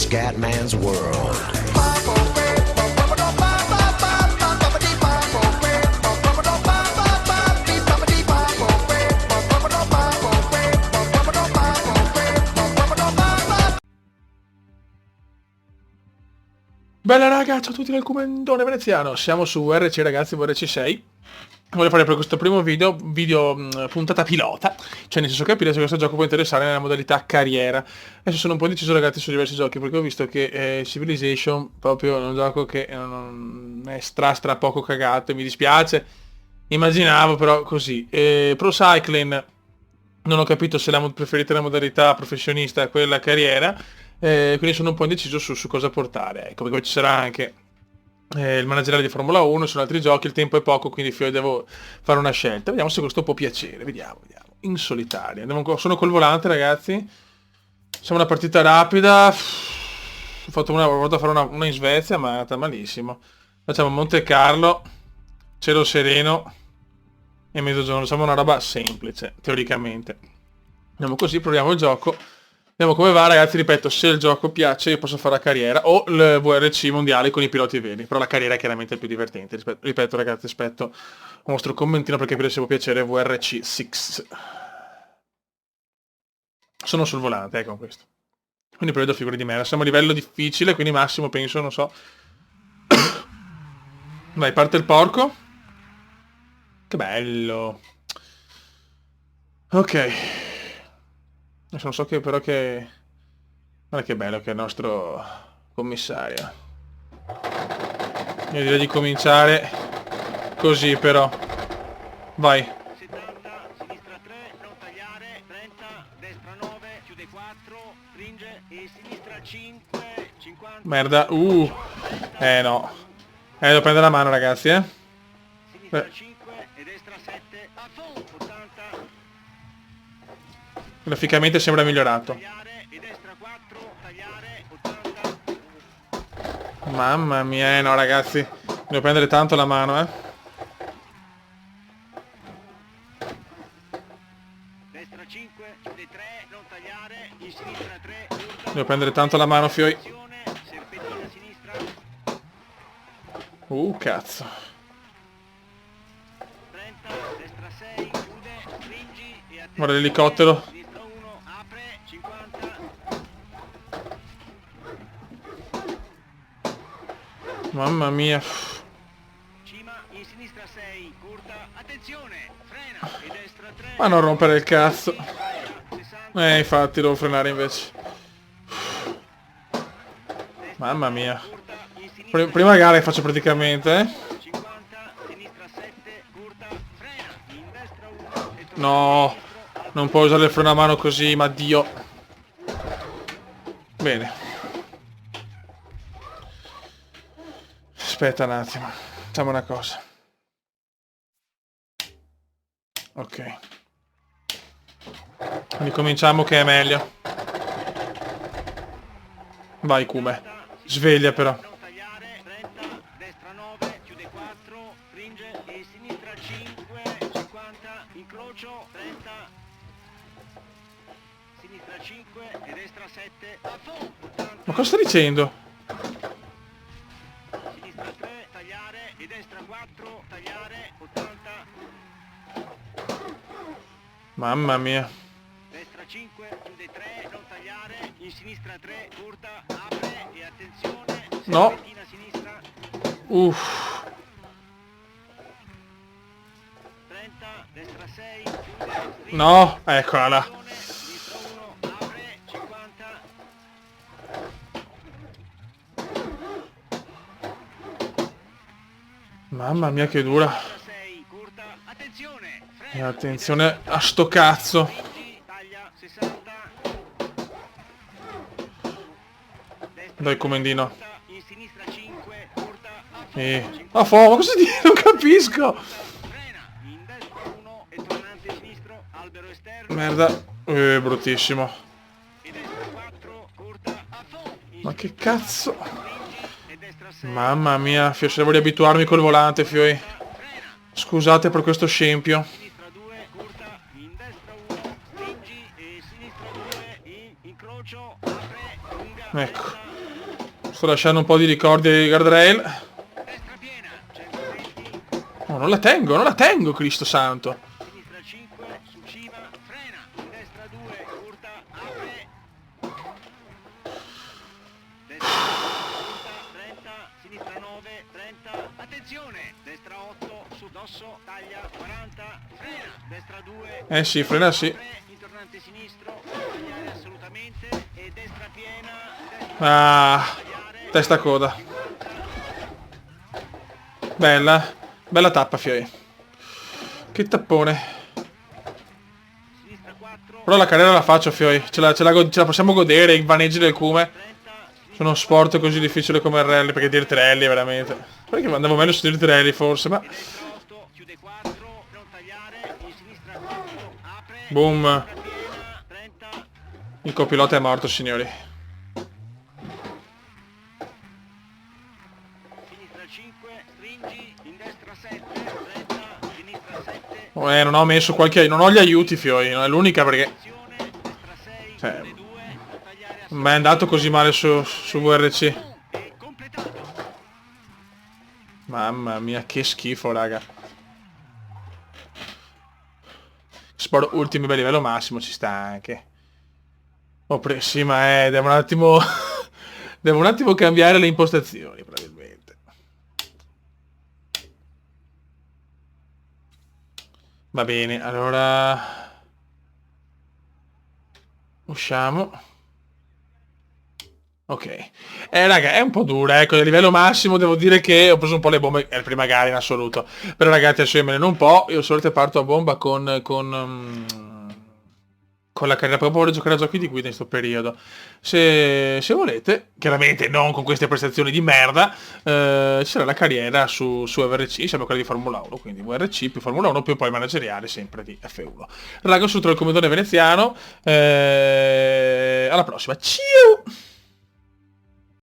Scatman's World. Bella raga, ciao a tutti dal Comandone Veneziano, siamo su VRC ragazzi, VRC 6. Voglio fare per questo primo video puntata pilota, cioè nel senso capire se questo gioco può interessare nella modalità carriera. Adesso sono un po' indeciso ragazzi su diversi giochi, perché ho visto che Civilization proprio è un gioco che non è stra poco cagato e mi dispiace, immaginavo però così. Pro Cycling non ho capito se preferite la modalità professionista o quella carriera, quindi sono un po' indeciso su cosa portare, ecco, perché ci sarà anche il manageriale di Formula 1, sono altri giochi, il tempo è poco, quindi devo fare una scelta. Vediamo se questo può piacere, vediamo. In solitaria. Sono col volante ragazzi, siamo una partita rapida, ho fatto provato a fare una in Svezia, ma è andata malissimo. Facciamo Monte Carlo, cielo sereno e mezzogiorno, siamo una roba semplice, teoricamente. Andiamo così, proviamo il gioco. Vediamo come va ragazzi, ripeto, se il gioco piace io posso fare la carriera o il VRC mondiale con i piloti veri, però la carriera è chiaramente più divertente. Ripeto ragazzi, aspetto un vostro commentino per capire se può piacere VRC 6. Sono sul volante, ecco questo. Quindi prevedo figure di merda, siamo a livello difficile, quindi massimo penso, non so. Vai, parte il porco. Che bello. Ok. Adesso non so che però che... Guarda che bello che è il nostro commissario. Io direi di cominciare così però. Vai. 70, sinistra 3, non tagliare, 30, destra 9, chiude 4, stringe e sinistra 5, 50. Merda. No. Devo prendere la mano ragazzi, Sinistra 5 e destra 7, 80. Graficamente sembra migliorato. Tagliare e destra 4, tagliare, 80. Mamma mia, no ragazzi. Devo prendere tanto la mano, Destra 5, chiude 3, non tagliare, in sinistra 3, urta. Devo prendere tanto la mano, fioi. Serpentina sinistra. Cazzo. 30, destra 6, chiude, stringi e attenzione. Guarda l'elicottero. Sinistra 1, apre, 50. Mamma mia. Cima, in sinistra 6, curta, attenzione, frena, e destra 3. Ma non rompere il cazzo. 60, Infatti devo frenare invece. destra Mamma mia. curta, in sinistra Prima gara che faccio praticamente, 50, sinistra 7, curta, frena, in destra 1 e torna No, sinistro, non può usare il freno a mano così, ma Dio. Bene. Aspetta un attimo. Facciamo una cosa. Ok. Ricominciamo che è meglio. Vai Kume. Sveglia però. non tagliare, 30, destra 9, chiude 4, stringe e sinistra 5, 50, incrocio, 30, sinistra 5 e destra 7, 80, Ma cosa sta dicendo? sinistra 3, tagliare e destra 4, tagliare, 80, Mamma mia. destra 5, chiude 3, non tagliare, in sinistra 3, curta, apre e attenzione, No. serpentina sinistra, Uff. 30, destra 6, chiude, stringe, No, eccola là. sinistra 1, apre, 50, Mamma mia che dura. 6, curta, attenzione, E frena, attenzione a sto cazzo. stringi, taglia, 60, destra Dai comandino. curta, in sinistra 5, curta, Ma cosa dici? Non capisco. frena, in destra 1 e tornante sinistro, albero esterno, Merda. Bruttissimo. e destra 4, curta, a fondo, Ma che cazzo. stringi e destra 6, Mamma mia, fio, se devo riabituarmi col volante, fioi. frena, Scusate per questo scempio. sinistra 2, curta, in destra 1, stringi e sinistra 2, in incrocio, apre, lunga, Ecco. destra, Sto lasciando un po' di ricordi ai guardrail. Destra piena, 120, Oh, non la tengo, Cristo santo. sinistra 5, su cima, frena, destra 2, curta, apre. Destra 30, sinistra 9, 30, attenzione, destra 8, su dosso, taglia, 40, frena, destra 2, Sì, frena sì. apre, intornante sinistro, tagliare assolutamente, e destra piena, destra Ah, testa coda. Bella. Bella tappa, Fioi. Che tappone. sinistra 4, Però la carriera la faccio, Fioi. Ce la possiamo godere, i vaneggi del cume. 30, Sono uno sport così difficile come il rally, perché dirt rally è veramente... Perché andavo meglio su dirt rally, forse, ma... destra 8, chiude 4, non tagliare, in sinistra 4, apre, Boom. destra piena, 30, Il copilota è morto, signori. sinistra 5, stringi, in destra 7, 30, sinistra 7, Non ho messo qualche... Non ho gli aiuti, Fioi. Non è l'unica perché... azione, destra 6, Cioè, chiude 2, non tagliare non mi è andato così male su VRC. e completato. Mamma mia, che schifo, raga. Sport ultimi bel livello massimo ci sta anche. Oh, sì, ma devo un attimo... devo un attimo cambiare le impostazioni, probabilmente. Va bene, allora... Usciamo. Ok. Raga, è un po' dura, ecco, a livello massimo devo dire che ho preso un po' le bombe, è la prima gara in assoluto. Però ragazzi, adesso io me ne un po', io solito parto a bomba con la carriera, proprio voglio giocare a giochi di guida in questo periodo. Se volete, chiaramente non con queste prestazioni di merda, ci sarà la carriera su VRC, siamo quella di Formula 1, quindi VRC più Formula 1 più poi manageriale sempre di F1. Raga, un saluto dal comandone veneziano, alla prossima, ciao!